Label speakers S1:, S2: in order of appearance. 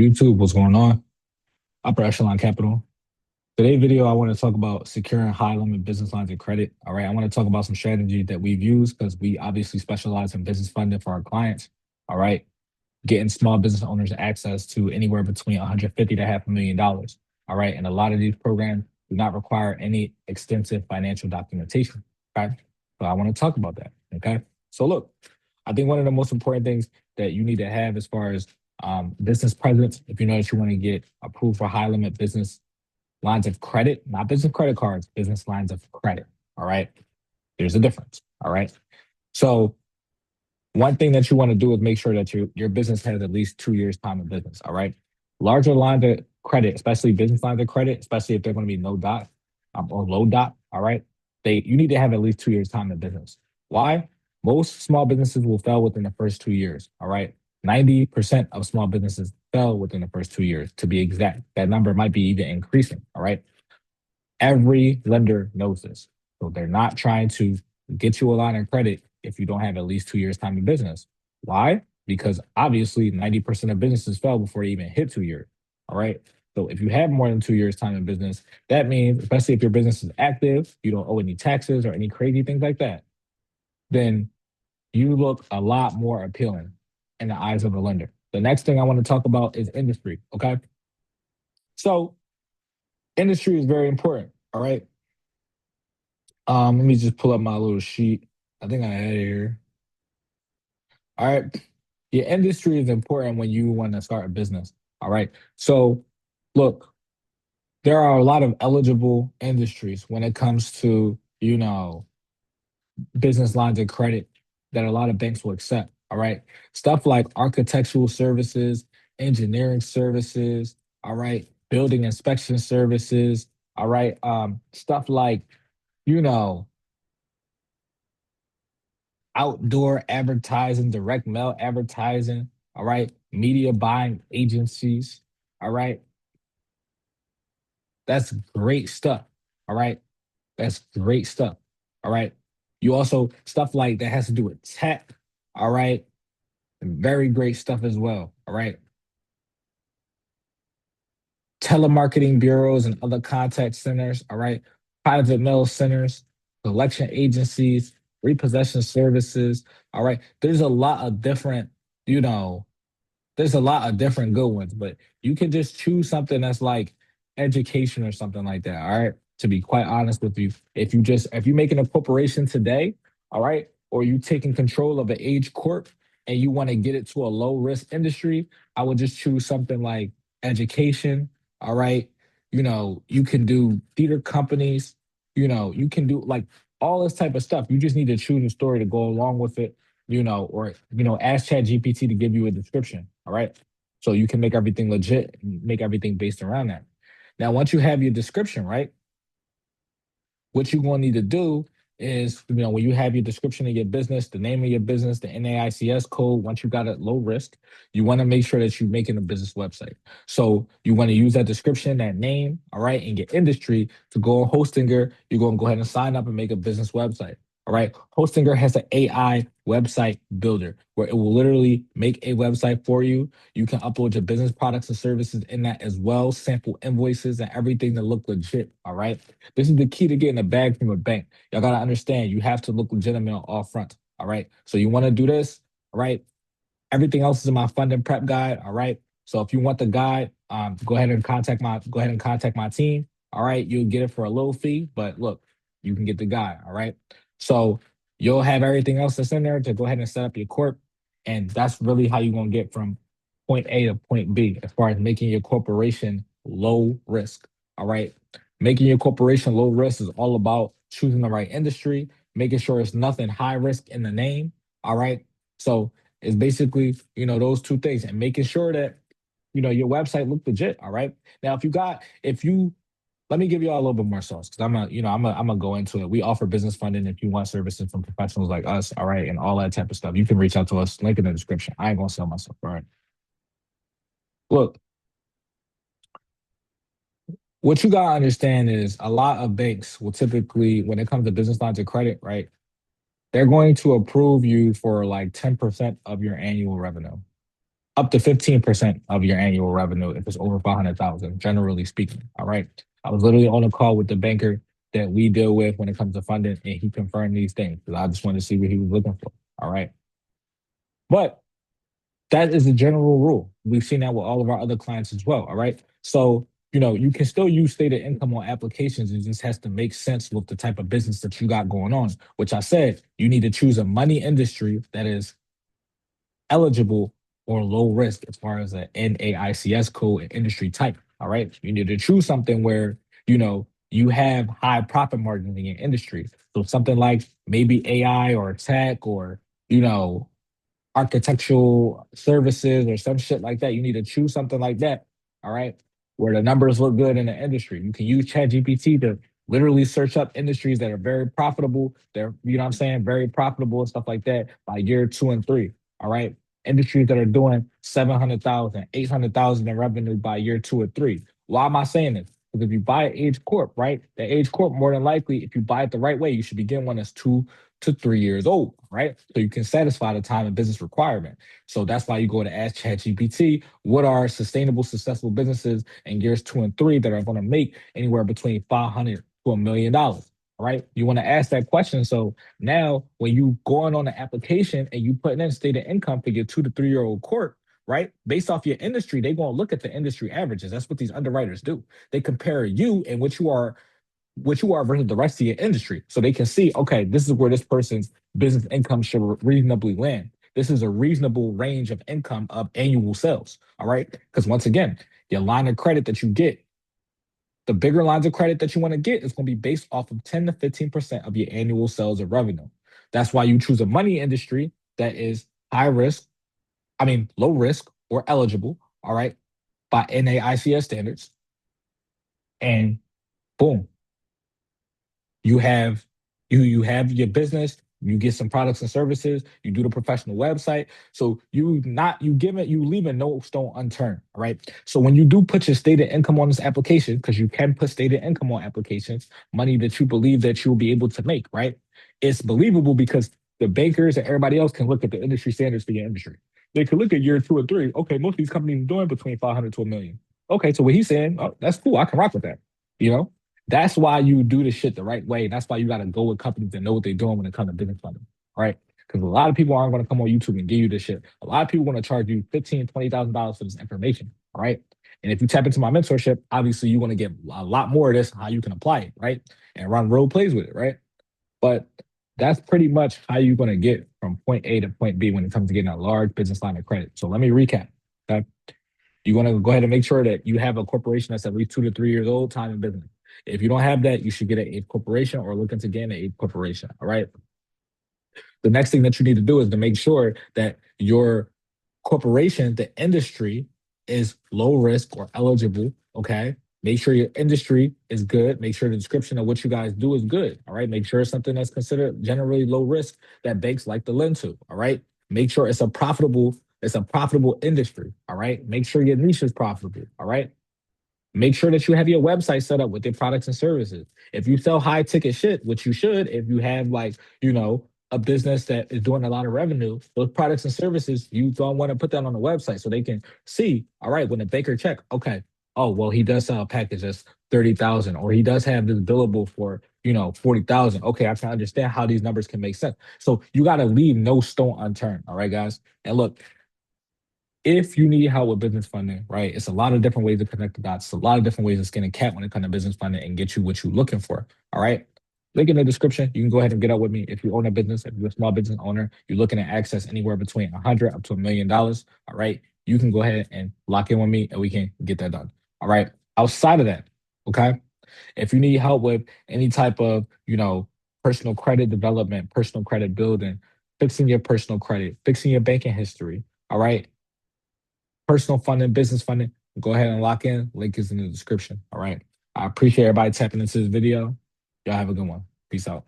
S1: YouTube, what's going on? Upper Echelon Capital. Today's video, I want to talk about securing high limit business lines of credit. All right. I want to talk about some strategies that we've used because we obviously specialize in business funding for our clients. All right. Getting small business owners access to anywhere between 150 to $500,000. All right. And a lot of these programs do not require any extensive financial documentation. Okay. So I want to talk about that. Okay. So look, I think one of the most important things that you need to have as far as business presence, if you know that you want to get approved for high limit business lines of credit, not business credit cards, business lines of credit. All right. There's a difference. All right. So one thing that you want to do is make sure that your business has at least 2 years time of business. All right. Larger lines of credit, especially business lines of credit, especially if they're going to be no dot or low dot. All right. You need to have at least 2 years time of business. Why? Most small businesses will fail within the first 2 years. All right. 90% of small businesses fail within the first 2 years, to be exact. That number might be even increasing. All right. Every lender knows this. So they're not trying to get you a line of credit if you don't have at least 2 years time in business. Why? Because obviously 90% of businesses fail before they even hit 2 years. All right. So if you have more than 2 years time in business, that means, especially if your business is active, you don't owe any taxes or any crazy things like that, then you look a lot more appealing in the eyes of a lender. The next thing I want to talk about is industry. Okay. So industry is very important. All right. Let me just pull up my little sheet. I think I had it here. All right. Your industry is important when you want to start a business. All right. So look, there are a lot of eligible industries when it comes to, business lines of credit that a lot of banks will accept. All right. Stuff like architectural services, engineering services, all right, building inspection services, all right. Stuff like, you know, outdoor advertising, direct mail advertising, all right, media buying agencies, all right. That's great stuff. All right. That's great stuff. All right. You also stuff like that has to do with tech. All right. Very great stuff as well. All right. Telemarketing bureaus and other contact centers. All right. Private mail centers, collection agencies, repossession services. All right. There's a lot of different, you know, there's a lot of different good ones, but you can just choose something that's like education or something like that. All right. To be quite honest with you, if you're making a corporation today, all right, or you taking control of an age corp and you want to get it to a low risk industry, I would just choose something like education. All right. You can do theater companies, you can do like all this type of stuff. You just need to choose a story to go along with it, or ask Chat GPT to give you a description. All right. So you can make everything legit and make everything based around that. Now, once you have your description, right? What you're going to need to do is, when you have your description of your business, the name of your business, the NAICS code, once you got it low risk, you want to make sure that you're making a business website. So you want to use that description, that name, all right, and your industry to go on Hostinger. You're going to go ahead and sign up and make a business website. All right. Hostinger has an AI website builder where it will literally make a website for you. You can upload your business products and services in that as well, sample invoices and everything to look legit. All right. This is the key to getting a bag from a bank. Y'all got to understand you have to look legitimate on all fronts. All right. So you want to do this. All right. Everything else is in my funding prep guide. All right. So if you want the guide, go ahead and contact my team. All right. You'll get it for a low fee, but look, you can get the guide. All right. So you'll have everything else that's in there to go ahead and set up your corp. And that's really how you're going to get from point A to point B as far as making your corporation low risk. All right. Making your corporation low risk is all about choosing the right industry, making sure it's nothing high risk in the name. All right. So it's basically, those two things and making sure that, your website look legit. All right. Now, if you, let me give you all a little bit more sauce because I'm gonna go into it. We offer business funding if you want services from professionals like us. All right. And all that type of stuff. You can reach out to us. Link in the description. I ain't gonna sell myself. All right. Look, what you gotta understand is a lot of banks will typically, when it comes to business lines of credit, right? They're going to approve you for like 10% of your annual revenue. up to 15% of your annual revenue if it's over 500,000, generally speaking. All right. I was literally on a call with the banker that we deal with when it comes to funding, and he confirmed these things because I just wanted to see what he was looking for. All right. But that is a general rule. We've seen that with all of our other clients as well. All right. So, you can still use stated income on applications. It just has to make sense with the type of business that you got going on, which I said you need to choose a money industry that is eligible or low risk as far as an NAICS code and industry type. All right. You need to choose something where, you have high profit margins in your industry. So something like maybe AI or tech or, you know, architectural services or some shit like that. You need to choose something like that. All right. Where the numbers look good in the industry. You can use ChatGPT to literally search up industries that are very profitable. They're, what I'm saying, very profitable and stuff like that by year 2 and 3. All right. Industries that are doing 700,000, 800,000 in revenue by year 2 or 3. Why am I saying this? Because if you buy an Age Corp, right, the Age Corp, more than likely, if you buy it the right way, you should be getting one that's 2 to 3 years old, right? So you can satisfy the time and business requirement. So that's why you go to ask ChatGPT, what are sustainable, successful businesses in years 2 and 3 that are going to make anywhere between 500 to $1 million? All right. You want to ask that question. So now when you going on the application and you putting in stated income for your 2 to 3 year old court, right? Based off your industry, they're going to look at the industry averages. That's what these underwriters do. They compare you and what you are versus the rest of your industry. So they can see, okay, this is where this person's business income should reasonably land. This is a reasonable range of income of annual sales. All right. Because once again, your line of credit that you get, the bigger lines of credit that you want to get is going to be based off of 10 to 15% of your annual sales of revenue. That's why you choose a money industry that is high risk, low risk or eligible, all right, by NAICS standards. And boom, you have your business, you get some products and services, you do the professional website. So you leaving no stone unturned. All right. So when you do put your stated income on this application, because you can put stated income on applications, money that you believe that you'll be able to make, right? It's believable because the bankers and everybody else can look at the industry standards for your industry. They can look at year 2 or 3. Okay, most of these companies are doing between 500 to $1 million. Okay, so what he's saying, oh, that's cool. I can rock with that. You know, that's why you do the shit the right way. That's why you got to go with companies that know what they're doing when it comes to business funding, right? Because a lot of people aren't going to come on YouTube and give you this shit. A lot of people want to charge you $15,000, $20,000 for this information, all right? And if you tap into my mentorship, obviously you want to get a lot more of this, how you can apply it, right? And run role plays with it, right? But that's pretty much how you're going to get from point A to point B when it comes to getting a large business line of credit. So let me recap. Okay. You want to go ahead and make sure that you have a corporation that's at least 2 to 3 years old, time in business. If you don't have that, you should get a corporation or look into getting a corporation. All right. The next thing that you need to do is to make sure that your corporation, the industry is low risk or eligible. Okay. Make sure your industry is good. Make sure the description of what you guys do is good. All right. Make sure it's something that's considered generally low risk that banks like to lend to. All right. Make sure it's a profitable industry. All right. Make sure your niche is profitable. All right. Make sure that you have your website set up with their products and services. If you sell high ticket shit, which you should, if you have like, a business that is doing a lot of revenue, those products and services, you don't want to put that on the website so they can see, all right, when the baker check, okay, oh, well, he does sell a package that's 30,000, or he does have this billable for, 40,000. Okay, I can understand how these numbers can make sense. So you got to leave no stone unturned. All right, guys. And look, if you need help with business funding, right, it's a lot of different ways to connect the dots. It's a lot of different ways to skin a cat when it comes to business funding and get you what you're looking for. All right. Link in the description. You can go ahead and get up with me. If you own a business, if you're a small business owner, you're looking at access anywhere between 100 up to $1 million. All right. You can go ahead and lock in with me and we can get that done. All right. Outside of that, okay. If you need help with any type of, personal credit development, personal credit building, fixing your personal credit, fixing your banking history, all right, personal funding, business funding, go ahead and lock in. Link is in the description. All right. I appreciate everybody tapping into this video. Y'all have a good one. Peace out.